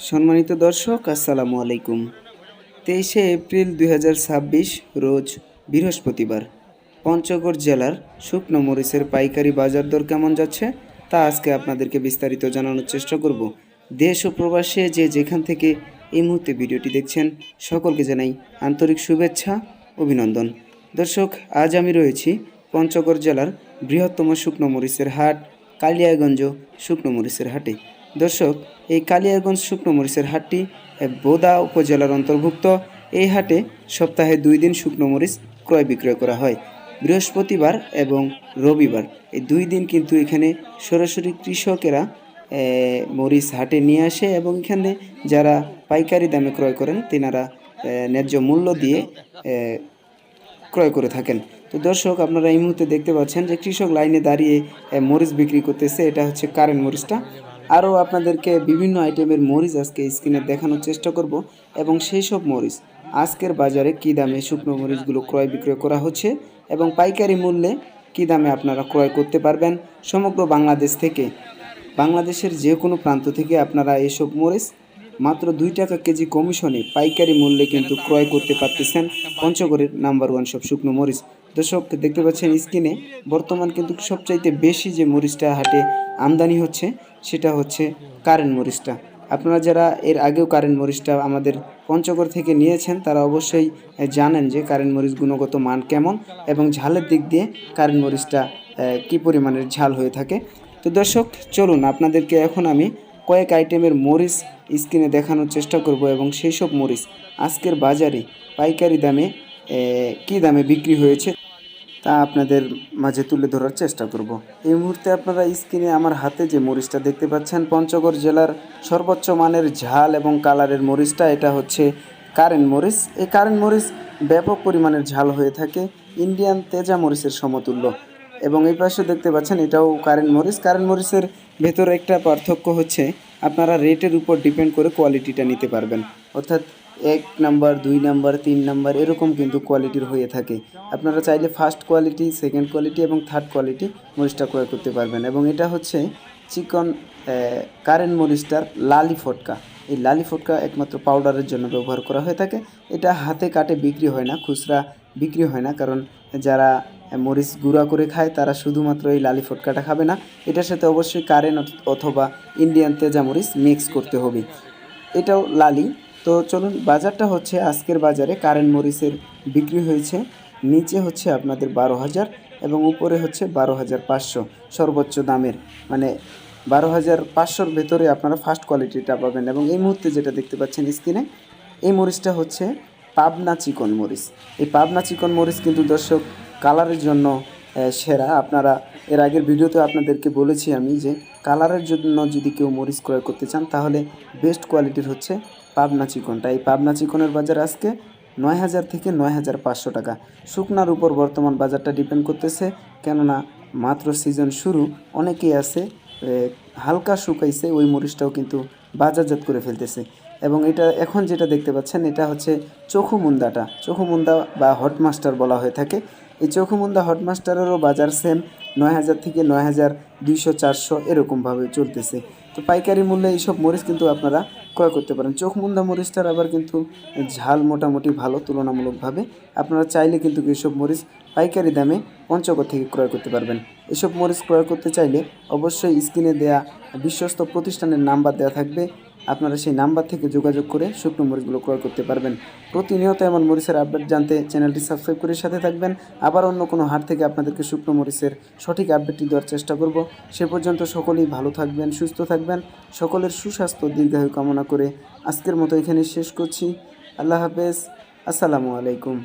সম্মানিত দর্শক, আসসালামু আলাইকুম। 23শে এপ্রিল 2026 রোজ বৃহস্পতিবার পঞ্চগড় জেলার শুকনো মরিচের পাইকারি বাজার দর কেমন যাচ্ছে তা আজকে আপনাদেরকে বিস্তারিত জানানোর চেষ্টা করব। দেশ ও প্রবাসে যে যেখান থেকে এই মুহূর্তে ভিডিওটি দেখছেন সকলকে জানাই আন্তরিক শুভেচ্ছা, অভিনন্দন। দর্শক, আজ আমি রয়েছি পঞ্চগড় জেলার বৃহত্তম শুকনো মরিচের হাট কালিয়াগঞ্জ শুকনো মরিচের হাটে। দর্শক, এই কালিয়াগঞ্জ শুকনো মরিচের হাটটি বোদা উপজেলার অন্তর্ভুক্ত। এই হাটে সপ্তাহে 2 দিন শুকনো মরিচ ক্রয় বিক্রয় করা হয়, বৃহস্পতিবার এবং রবিবার। এই 2 দিন কিন্তু এখানে সরাসরি কৃষকেরা মরিচ হাটে নিয়ে আসে এবং এখানে যারা পাইকারি দামে ক্রয় করেন তেনারা ন্যায্য মূল্য দিয়ে ক্রয় করে থাকেন। তো দর্শক, আপনারা এই মুহূর্তে দেখতে পাচ্ছেন যে কৃষক লাইনে দাঁড়িয়ে মরিচ বিক্রি করতেছে। এটা হচ্ছে কারেন্ট মরিচটা। আরও আপনাদেরকে বিভিন্ন আইটেমের মরিচ আজকে স্ক্রিনে দেখানোর চেষ্টা করব এবং সেই সব মরিচ আজকের বাজারে কী দামে শুকনো মরিচগুলো ক্রয় বিক্রয় করা হচ্ছে এবং পাইকারি মূল্যে কী দামে আপনারা ক্রয় করতে পারবেন। সমগ্র বাংলাদেশ থেকে, বাংলাদেশের যে কোনো প্রান্ত থেকে আপনারা এসব মরিচ মাত্র 2 টাকা কেজি কমিশনে পাইকারি মূল্যে কিন্তু ক্রয় করতে পারতেছেন পঞ্চগড়ের নাম্বার 1 সব শুকনো মরিচ। দর্শক, দেখতে পাচ্ছেন স্ক্রিনে বর্তমান কিন্তু সবচাইতে বেশি যে মরিচটা হাটে আমদানি হচ্ছে সেটা হচ্ছে কারেন্ট মরিচটা। আপনারা যারা এর আগেও কারেন্ট মরিচটা আমাদের পঞ্চগড় থেকে নিয়েছেন তারা অবশ্যই জানেন যে কারেন্ট মরিচ গুণগত মান কেমন এবং ঝালের দিক দিয়ে কারেন্ট মরিচটা কী পরিমাণের ঝাল হয়ে থাকে। তো দর্শক, চলুন আপনাদেরকে এখন আমি কয়েক আইটেমের মরিচ স্ক্রিনে দেখানোর চেষ্টা করব এবং সেই সব মরিচ আজকের বাজারে পাইকারি দামে কী দামে বিক্রি হয়েছে তা আপনাদের মাঝে তুলে ধরার চেষ্টা করব। এই মুহূর্তে আপনারা স্ক্রিনে আমার হাতে যে মরিচটা দেখতে পাচ্ছেন পঞ্চগড় জেলার সর্বোচ্চ মানের ঝাল এবং কালারের মরিচটা, এটা হচ্ছে কারেন্ট মরিচ। এই কারেন্ট মরিচ ব্যাপক পরিমাণের ঝাল হয়ে থাকে, ইন্ডিয়ান তেজা মরিচের সমতুল্য। এবং এই পাশে দেখতে পাচ্ছেন এটাও কারেন্ট মরিচ। কারেন্ট মরিচের ভেতরে একটা পার্থক্য হচ্ছে আপনারা রেটের উপর ডিপেন্ড করে কোয়ালিটিটা নিতে পারবেন, অর্থাৎ 1 নাম্বার, 2 নাম্বার, 3 নাম্বার এরকম কিন্তু কোয়ালিটির হয়ে থাকে। আপনারা চাইলে ফার্স্ট কোয়ালিটি, সেকেন্ড কোয়ালিটি এবং থার্ড কোয়ালিটি মরিচটা ক্রয় করতে পারবেন। এবং এটা হচ্ছে চিকন কারেন্ট মরিচটার লালি ফটকা। এই লালি ফটকা একমাত্র পাউডারের জন্য ব্যবহার করা হয়ে থাকে। এটা হাতে কাটে বিক্রি হয় না, খুচরা বিক্রি হয় না, কারণ যারা মরিচ গুঁড়া করে খায় তারা শুধুমাত্র এই লালি ফটকাটা খাবে না, এটার সাথে অবশ্যই কারেন্ট অথবা ইন্ডিয়ান তেজা মরিচ মিক্স করতে হবে। এটাও লালি। তো চলুন, বাজারটা হচ্ছে আজকের বাজারে কারেন্ট মরিচের বিক্রি হয়েছে নিচে হচ্ছে আপনাদের 12,000 এবং উপরে হচ্ছে 12,500 সর্বোচ্চ দামের, মানে 12,500-র ভেতরে আপনারা ফার্স্ট কোয়ালিটিটা পাবেন। এবং এই মুহূর্তে যেটা দেখতে পাচ্ছেন স্ক্রিনে, এই মরিচটা হচ্ছে পাবনা চিকন মরিচ। এই পাবনা চিকন মরিচ কিন্তু দর্শক কালারের জন্য সেরা। আপনারা এর আগের ভিডিওতে আপনাদেরকে বলেছি আমি যে কালারের জন্য যদি কেউ মরিচ ক্রয় করতে চান তাহলে বেস্ট কোয়ালিটির হচ্ছে পাবনা চিকনটা। এই পাবনা চিকনের বাজার আজকে 9,000 থেকে 9,500 টাকা। শুকনার উপর বর্তমান বাজারটা ডিপেন্ড করতেছে, কেননা মাত্র সিজন শুরু, অনেকেই আছে হালকা শুকাইছে ওই মরিচটাও কিন্তু বাজারজাত করে ফেলতেছে। এবং এটা এখন যেটা দেখতে পাচ্ছেন এটা হচ্ছে চোখুমুন্দাটা, চোখুমুন্দা বা হটমাস্টার বলা হয়ে থাকে। এই চোখুমুন্দা হটমাস্টারেরও বাজার সেম 9,000 থেকে 9,200-400 এরকমভাবে চলতেছে। তো পাইকারি মূল্যে এইসব মরিচ কিন্তু আপনারা ক্রয় করতে পারেন। চোখমুন্দা মরিচটার আবার কিন্তু ঝাল মোটামুটি ভালো তুলনামূলকভাবে। আপনারা চাইলে কিন্তু এইসব মরিচ পাইকারি দামে পঞ্চগড় থেকে ক্রয় করতে পারবেন। এসব মরিচ ক্রয় করতে চাইলে অবশ্যই স্ক্রিনে দেয়া বিশ্বস্ত প্রতিষ্ঠানের নাম্বার দেওয়া থাকবে, আপনারা সেই নাম্বার থেকে যোগাযোগ করে শুকনো মরিচগুলো ক্রয় করতে পারবেন। প্রতিনিয়ত এমন মরিচের আপডেট জানতে চ্যানেলটি সাবস্ক্রাইব করে সাথে থাকবেন। আবার অন্য কোনো হাট থেকে আপনাদেরকে শুকনো মরিচের সঠিক আপডেটটি দেওয়ার চেষ্টা করব। সে পর্যন্ত সকলেই ভালো থাকবেন, সুস্থ থাকবেন। সকলের সুস্বাস্থ্য দীর্ঘায়ু কামনা করে আজকের মতো এখানে শেষ করছি। আল্লাহ হাফেজ, আসসালামু আলাইকুম।